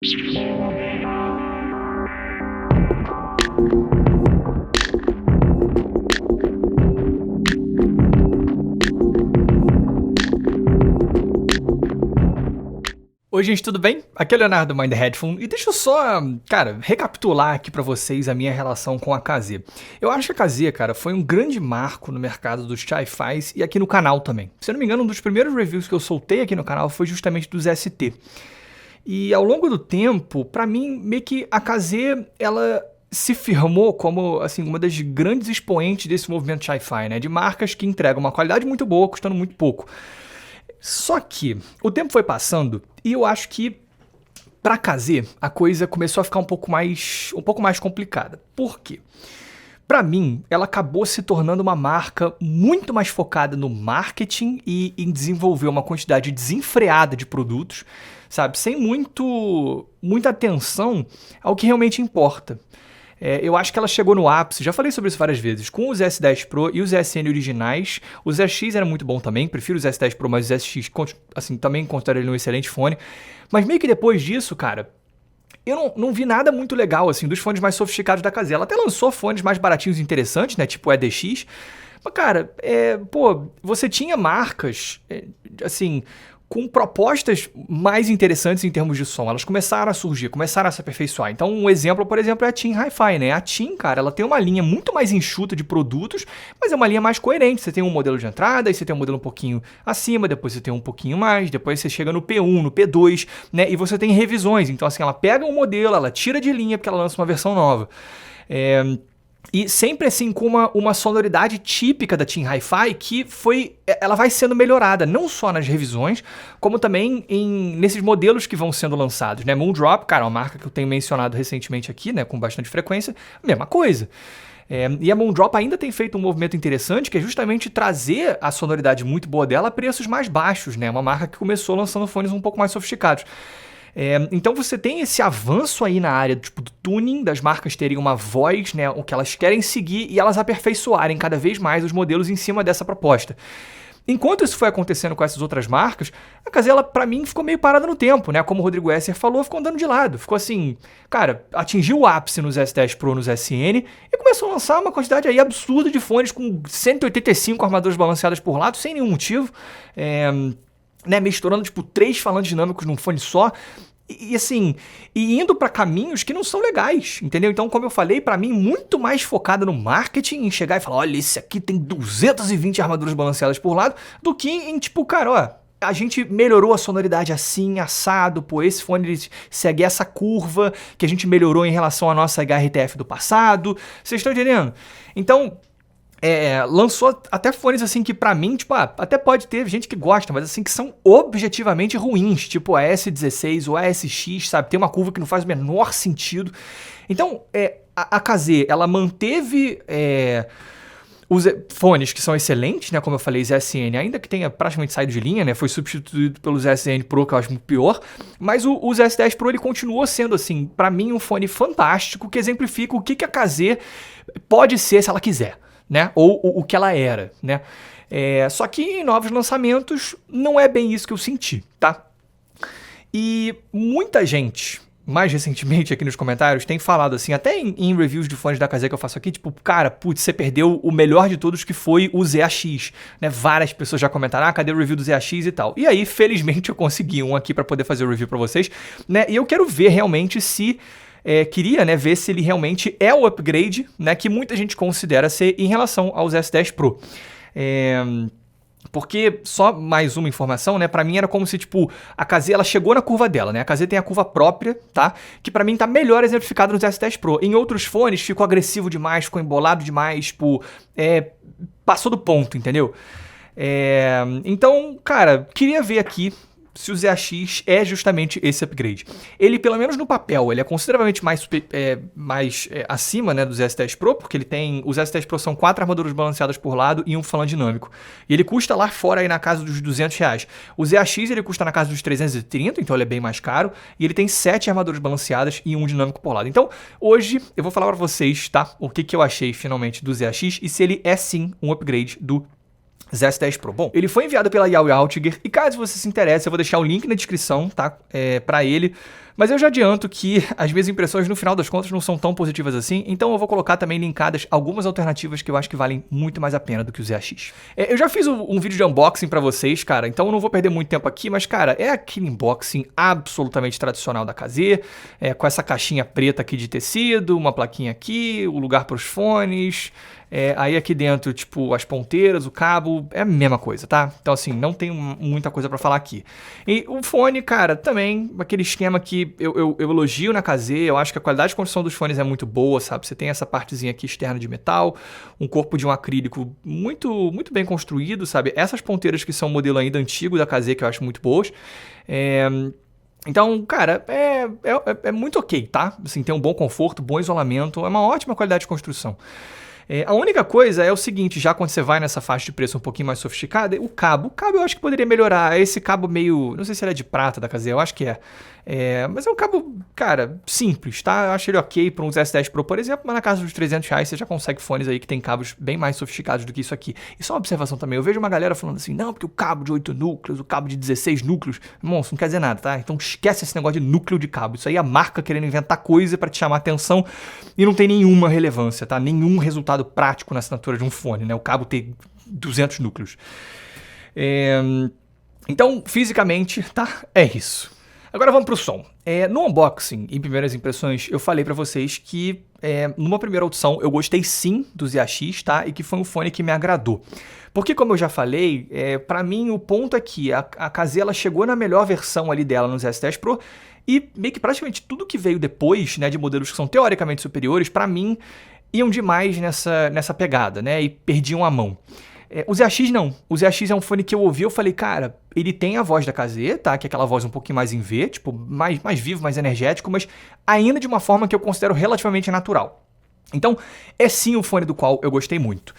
Oi gente, tudo bem? Aqui é o Leonardo Mind the Headphone e deixa eu só, cara, recapitular aqui pra vocês a minha relação com a KZ. Eu acho que a KZ, cara, foi um grande marco no mercado dos Chi-Fis e aqui no canal também. Se eu não me engano, um dos primeiros reviews que eu soltei aqui no canal foi justamente dos ST. E ao longo do tempo, pra mim, meio que a KZ, ela se firmou como, assim, uma das grandes expoentes desse movimento Chi-Fi, né? De marcas que entregam uma qualidade muito boa, custando muito pouco. Só que o tempo foi passando e eu acho que pra KZ a coisa começou a ficar um pouco mais complicada. Por quê? Pra mim, ela acabou se tornando uma marca muito mais focada no marketing e em desenvolver uma quantidade desenfreada de produtos, sabe? Sem muita atenção ao que realmente importa. Eu acho que ela chegou no ápice, já falei sobre isso várias vezes, com os S10 Pro e os SN originais. Os SX era muito bom também, prefiro os S10 Pro, mas os SX, assim, também considero ele um excelente fone. Mas meio que depois disso, cara, eu não vi nada muito legal, assim, dos fones mais sofisticados da KZ. Ela até lançou fones mais baratinhos e interessantes, né, tipo o EDX. Mas, cara, você tinha marcas, assim, com propostas mais interessantes em termos de som. Elas começaram a surgir, começaram a se aperfeiçoar. Então, um exemplo, por exemplo, é a TIM Hi-Fi, né? A TIM, cara, ela tem uma linha muito mais enxuta de produtos, mas é uma linha mais coerente. Você tem um modelo de entrada, aí você tem um modelo um pouquinho acima, depois você tem um pouquinho mais, depois você chega no P1, no P2, né? E você tem revisões. Então, assim, ela pega um modelo, ela tira de linha porque ela lança uma versão nova. E sempre assim com uma sonoridade típica da TIM Hi-Fi que ela vai sendo melhorada, não só nas revisões, como também nesses modelos que vão sendo lançados, né? Moondrop, cara, uma marca que eu tenho mencionado recentemente aqui, né, com bastante frequência, mesma coisa. E a Moondrop ainda tem feito um movimento interessante, que é justamente trazer a sonoridade muito boa dela a preços mais baixos, né? Uma marca que começou lançando fones um pouco mais sofisticados. Então você tem esse avanço aí na área tipo, do tuning, das marcas terem uma voz, né, o que elas querem seguir e elas aperfeiçoarem cada vez mais os modelos em cima dessa proposta. Enquanto isso foi acontecendo com essas outras marcas, a KZ, ela, pra mim, ficou meio parada no tempo, né? Como o Rodrigo Esser falou, ficou andando de lado. Ficou assim, cara, atingiu o ápice nos S10 Pro, nos SN, e começou a lançar uma quantidade aí absurda de fones com 185 armaduras balanceadas por lado, sem nenhum motivo. Né, misturando tipo 3 falantes dinâmicos num fone só assim, e indo pra caminhos que não são legais, entendeu? Então, como eu falei, pra mim muito mais focada no marketing, em chegar e falar, olha, esse aqui tem 220 armaduras balanceadas por lado, do que em tipo, cara, ó, a gente melhorou a sonoridade assim, assado, pô, esse fone ele segue essa curva que a gente melhorou em relação à nossa HRTF do passado, vocês estão entendendo? Então, lançou até fones assim que pra mim, tipo, até pode ter gente que gosta, mas assim que são objetivamente ruins, tipo a S16 ou a SX, sabe? Tem uma curva que não faz o menor sentido. Então, a KZ, ela manteve os fones que são excelentes, né? Como eu falei, os SN, ainda que tenha praticamente saído de linha, né? Foi substituído pelos SN Pro, que eu acho muito pior. Mas os S10 Pro, ele continuou sendo, assim, pra mim, um fone fantástico que exemplifica o que a KZ pode ser se ela quiser, né? Ou o que ela era, né? Só que em novos lançamentos não é bem isso que eu senti, tá? E muita gente, mais recentemente aqui nos comentários, tem falado assim, até em reviews de fones da KZ que eu faço aqui, tipo, cara, putz, você perdeu o melhor de todos que foi o ZAX, né? Várias pessoas já comentaram, cadê o review do ZAX e tal. E aí, felizmente, eu consegui um aqui pra poder fazer o review pra vocês, né? E eu quero ver realmente se queria, né, ver se ele realmente é o upgrade, né, que muita gente considera ser em relação aos S10 Pro. Porque, só mais uma informação, né, pra mim era como se, tipo, a KZ, ela chegou na curva dela, né, a KZ tem a curva própria, tá, que pra mim tá melhor exemplificado nos S10 Pro. Em outros fones ficou agressivo demais, ficou embolado demais, tipo, passou do ponto, entendeu? Então, cara, queria ver aqui se o ZAX é justamente esse upgrade. Ele, pelo menos no papel, ele é consideravelmente mais acima, né, dos S10 Pro, porque ele tem... Os S10 Pro são 4 armaduras balanceadas por lado e um falante dinâmico. E ele custa lá fora aí na casa dos R$200. O ZAX, ele custa na casa dos 330, então ele é bem mais caro. E ele tem 7 armaduras balanceadas e um dinâmico por lado. Então, hoje, eu vou falar pra vocês, tá, o que eu achei, finalmente, do ZAX e se ele é, sim, um upgrade do S10 Pro. Bom, ele foi enviado pela Yaoi Altiger e caso você se interesse, eu vou deixar o link na descrição, tá? Pra ele. Mas eu já adianto que as minhas impressões, no final das contas, não são tão positivas assim, então eu vou colocar também linkadas algumas alternativas que eu acho que valem muito mais a pena do que o ZX. Eu já fiz um vídeo de unboxing pra vocês, cara, então eu não vou perder muito tempo aqui, mas, cara, é aquele unboxing absolutamente tradicional da KZ, com essa caixinha preta aqui de tecido, uma plaquinha aqui, o lugar pros fones... aí aqui dentro, tipo, as ponteiras, o cabo, é a mesma coisa, tá? Então, assim, não tem muita coisa pra falar aqui. E o fone, cara, também, aquele esquema que eu elogio na KZ, eu acho que a qualidade de construção dos fones é muito boa, sabe? Você tem essa partezinha aqui externa de metal, um corpo de um acrílico muito, muito bem construído, sabe? Essas ponteiras que são modelo ainda antigo da KZ, que eu acho muito boas. Então, cara, é muito ok, tá? Assim, tem um bom conforto, bom isolamento, é uma ótima qualidade de construção. A única coisa é o seguinte, já quando você vai nessa faixa de preço um pouquinho mais sofisticada, o cabo. O cabo eu acho que poderia melhorar. Esse cabo meio... Não sei se ele é de prata da KZ, eu acho que é. Mas é um cabo, cara, simples, tá? Eu acho ele ok para um S10 Pro, por exemplo, mas na casa dos R$300 você já consegue fones aí que tem cabos bem mais sofisticados do que isso aqui. E só uma observação também, eu vejo uma galera falando assim, não, porque o cabo de 8 núcleos, o cabo de 16 núcleos, irmão, isso não quer dizer nada, tá? Então esquece esse negócio de núcleo de cabo. Isso aí é a marca querendo inventar coisa para te chamar atenção e não tem nenhuma relevância, tá? Nenhum resultado prático na assinatura de um fone, né? O cabo ter 200 núcleos. Então, fisicamente, tá? É isso. Agora vamos pro som. No unboxing, em primeiras impressões, eu falei pra vocês que numa primeira audição eu gostei sim do ZX, tá? E que foi um fone que me agradou. Porque, como eu já falei, pra mim o ponto é que a KZ ela chegou na melhor versão ali dela nos S10 Pro e meio que praticamente tudo que veio depois, né, de modelos que são teoricamente superiores, pra mim, iam demais nessa pegada, né? E perdiam a mão. O ZX não. O ZX é um fone que eu ouvi, eu falei, cara, ele tem a voz da KZ, tá? Que é aquela voz um pouquinho mais em V, tipo, mais vivo, mais energético, mas ainda de uma forma que eu considero relativamente natural. Então, é sim um fone do qual eu gostei muito.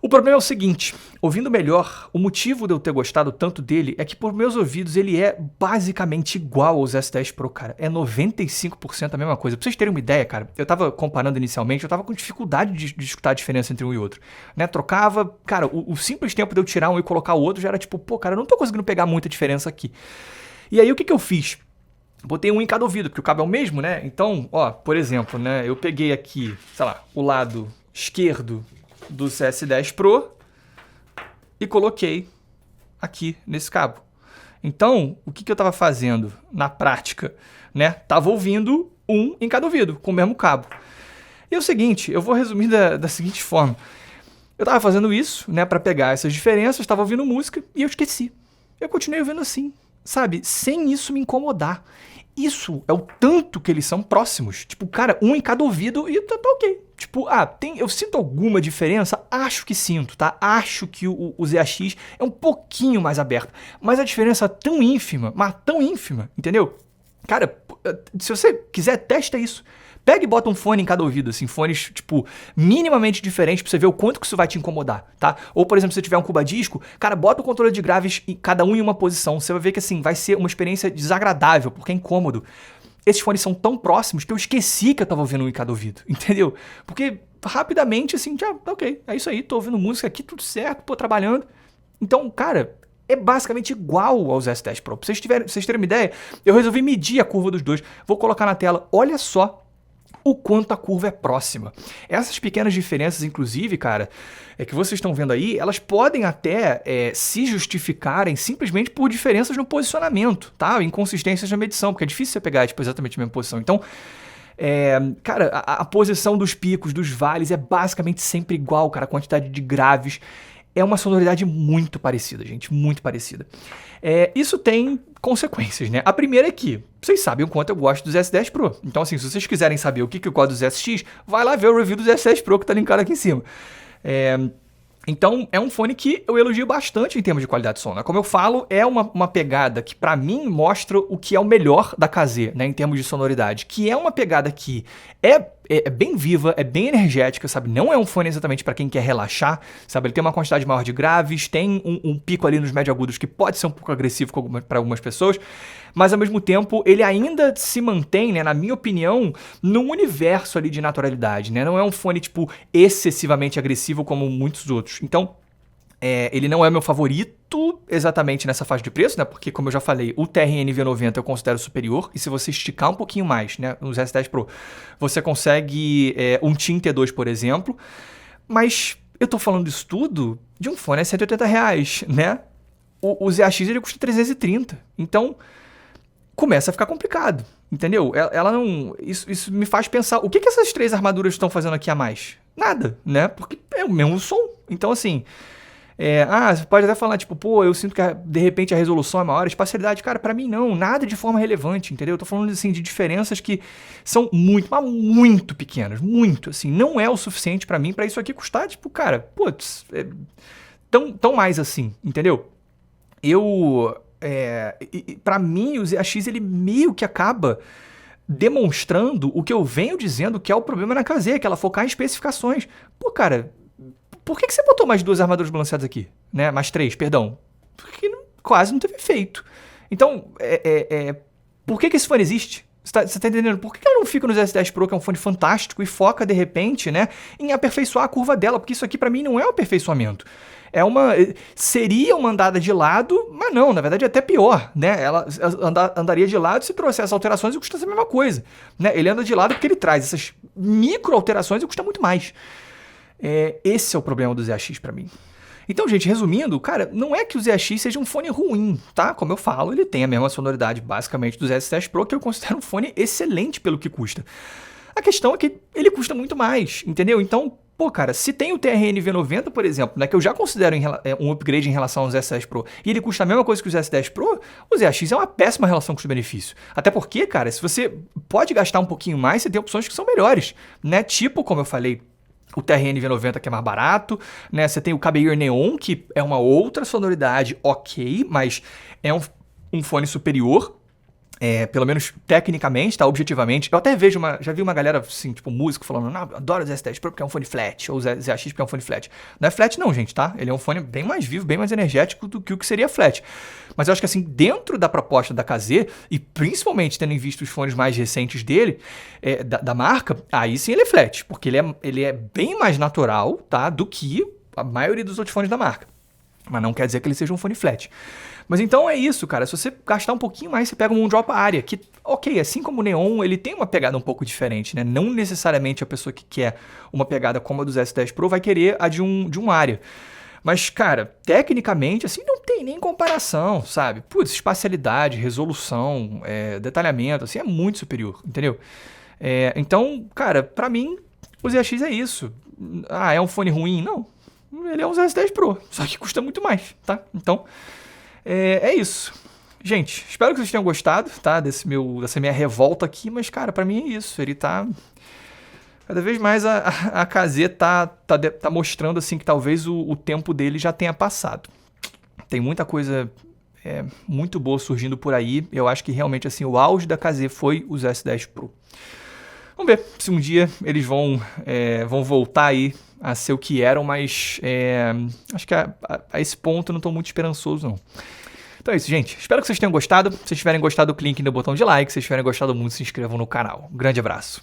O problema é o seguinte, ouvindo melhor, o motivo de eu ter gostado tanto dele é que por meus ouvidos ele é basicamente igual aos S10 Pro, cara. É 95% a mesma coisa. Pra vocês terem uma ideia, cara, eu tava comparando inicialmente, eu tava com dificuldade de escutar a diferença entre um e outro. Né? Trocava, cara, o simples tempo de eu tirar um e colocar o outro já era tipo, pô, cara, eu não tô conseguindo pegar muita diferença aqui. E aí o que eu fiz? Botei um em cada ouvido, porque o cabo é o mesmo, né? Então, ó, por exemplo, né, eu peguei aqui, sei lá, o lado esquerdo do S10 Pro e coloquei aqui nesse cabo. Então, o que eu estava fazendo na prática? Né? Tava ouvindo um em cada ouvido, com o mesmo cabo. E é o seguinte, eu vou resumir da seguinte forma. Eu estava fazendo isso, né, para pegar essas diferenças, estava ouvindo música e eu esqueci. Eu continuei ouvindo assim, sabe? Sem isso me incomodar. Isso é o tanto que eles são próximos. Tipo, cara, um em cada ouvido e tá ok. Tipo, eu sinto alguma diferença? Acho que sinto, tá? Acho que o ZX é um pouquinho mais aberto. Mas a diferença é tão ínfima, mas tão ínfima, entendeu? Cara, se você quiser, testa isso. Pega e bota um fone em cada ouvido, assim, fones, tipo, minimamente diferentes pra você ver o quanto que isso vai te incomodar, tá? Ou, por exemplo, se você tiver um Cubadisco, cara, bota o controle de graves cada um em uma posição. Você vai ver que, assim, vai ser uma experiência desagradável, porque é incômodo. Esses fones são tão próximos que eu esqueci que eu tava ouvindo um em cada ouvido, entendeu? Porque, rapidamente, assim, já, ok, é isso aí, tô ouvindo música aqui, tudo certo, pô, trabalhando. Então, cara, é basicamente igual aos S10 Pro. Pra vocês terem uma ideia, eu resolvi medir a curva dos dois. Vou colocar na tela, olha só o quanto a curva é próxima. Essas pequenas diferenças, inclusive, cara, que vocês estão vendo aí, elas podem até se justificarem simplesmente por diferenças no posicionamento, tá? Inconsistências na medição, porque é difícil você pegar tipo, exatamente a mesma posição. Então, cara, a posição dos picos, dos vales é basicamente sempre igual, cara, a quantidade de graves. É uma sonoridade muito parecida, gente, muito parecida. Isso tem consequências, né? A primeira é que vocês sabem o quanto eu gosto dos S10 Pro. Então, assim, se vocês quiserem saber o que eu gosto dos SX, vai lá ver o review dos S10 Pro que tá linkado aqui em cima. Então, é um fone que eu elogio bastante em termos de qualidade de som, né? Como eu falo, é uma pegada que, pra mim, mostra o que é o melhor da KZ, né? Em termos de sonoridade. Que é uma pegada que é bem viva, é bem energética, sabe? Não é um fone exatamente pra quem quer relaxar, sabe? Ele tem uma quantidade maior de graves, tem um pico ali nos médio agudos que pode ser um pouco agressivo para algumas pessoas, mas ao mesmo tempo ele ainda se mantém, né, na minha opinião, num universo ali de naturalidade, né? Não é um fone, tipo, excessivamente agressivo como muitos outros. Então, Ele não é meu favorito exatamente nessa faixa de preço, né? Porque, como eu já falei, o TRN V90 eu considero superior. E se você esticar um pouquinho mais, né? Nos S10 Pro, você consegue um TIM T2, por exemplo. Mas eu tô falando isso tudo de um fone a R$180, né? O ZAX ele custa 330. Então, começa a ficar complicado, entendeu? Ela não... Isso me faz pensar, o que essas 3 armaduras estão fazendo aqui a mais? Nada, né? Porque é o mesmo som. Então, assim... você pode até falar, tipo, pô, eu sinto que de repente a resolução é maior, a espacialidade, cara, pra mim não, nada de forma relevante, entendeu? Eu tô falando, assim, de diferenças que são muito, mas muito pequenas, muito, assim, não é o suficiente pra mim pra isso aqui custar, tipo, cara, putz, tão mais assim, entendeu? Pra mim, o ZAX, ele meio que acaba demonstrando o que eu venho dizendo que é o problema na KZ, que ela focar em especificações. Pô, cara... Por que você botou mais 2 armaduras balanceadas aqui? Né? Mais 3, perdão. Porque quase não teve efeito. Então, por que esse fone existe? Você tá entendendo? Por que ela não fica no S10 Pro, que é um fone fantástico, e foca, de repente, né, em aperfeiçoar a curva dela? Porque isso aqui, pra mim, não é um aperfeiçoamento. Seria uma andada de lado, mas não, na verdade é até pior, né? Ela andaria de lado se trouxesse alterações e custasse a mesma coisa. Né? Ele anda de lado porque ele traz essas micro alterações e custa muito mais. Esse é o problema do ZAX pra mim. Então, gente, resumindo, cara, não é que o ZAX seja um fone ruim, tá? Como eu falo, ele tem a mesma sonoridade basicamente do S10 Pro, que eu considero um fone excelente pelo que custa. A questão é que ele custa muito mais, entendeu? Então, pô, cara, se tem o TRN V90, por exemplo, né, que eu já considero um upgrade em relação aos S10 Pro, e ele custa a mesma coisa que os S10 Pro, o ZAX é uma péssima relação custo-benefício. Até porque, cara, se você pode gastar um pouquinho mais, você tem opções que são melhores, né? Tipo, como eu falei, o TRN V90 que é mais barato, né? Você tem o KBear Neon, que é uma outra sonoridade ok, mas é um fone superior, pelo menos tecnicamente, tá? Objetivamente. Eu até já vi uma galera, assim, tipo, músico falando, não, eu adoro o Z10 Pro porque é um fone flat, ou o ZAX porque é um fone flat. Não é flat não, gente, tá? Ele é um fone bem mais vivo, bem mais energético do que o que seria flat. Mas eu acho que, assim, dentro da proposta da KZ, e principalmente tendo em vista os fones mais recentes dele, da marca, aí sim ele é flat, porque ele é bem mais natural, tá? Do que a maioria dos outros fones da marca. Mas não quer dizer que ele seja um fone flat. Mas então é isso, cara. Se você gastar um pouquinho mais, você pega um Moondrop Aria, que, ok, assim como o Neon, ele tem uma pegada um pouco diferente, né? Não necessariamente a pessoa que quer uma pegada como a dos S10 Pro vai querer a de um Aria. Mas, cara, tecnicamente, assim, não tem nem comparação, sabe? Putz, espacialidade, resolução, detalhamento, assim, é muito superior, entendeu? Então, cara, pra mim, o ZAX é isso. É um fone ruim? Não. Ele é um S10 Pro, só que custa muito mais, tá? Então, é isso. Gente, espero que vocês tenham gostado, tá? Dessa minha revolta aqui, mas, cara, pra mim é isso. Ele tá... Cada vez mais a KZ tá mostrando, assim, que talvez o tempo dele já tenha passado. Tem muita coisa muito boa surgindo por aí. Eu acho que realmente, assim, o auge da KZ foi os S10 Pro. Vamos ver se um dia eles vão voltar aí a ser o que eram, mas acho que a esse ponto eu não estou muito esperançoso, não. Então é isso, gente. Espero que vocês tenham gostado. Se vocês tiverem gostado, cliquem no botão de like. Se vocês tiverem gostado muito, se inscrevam no canal. Um grande abraço.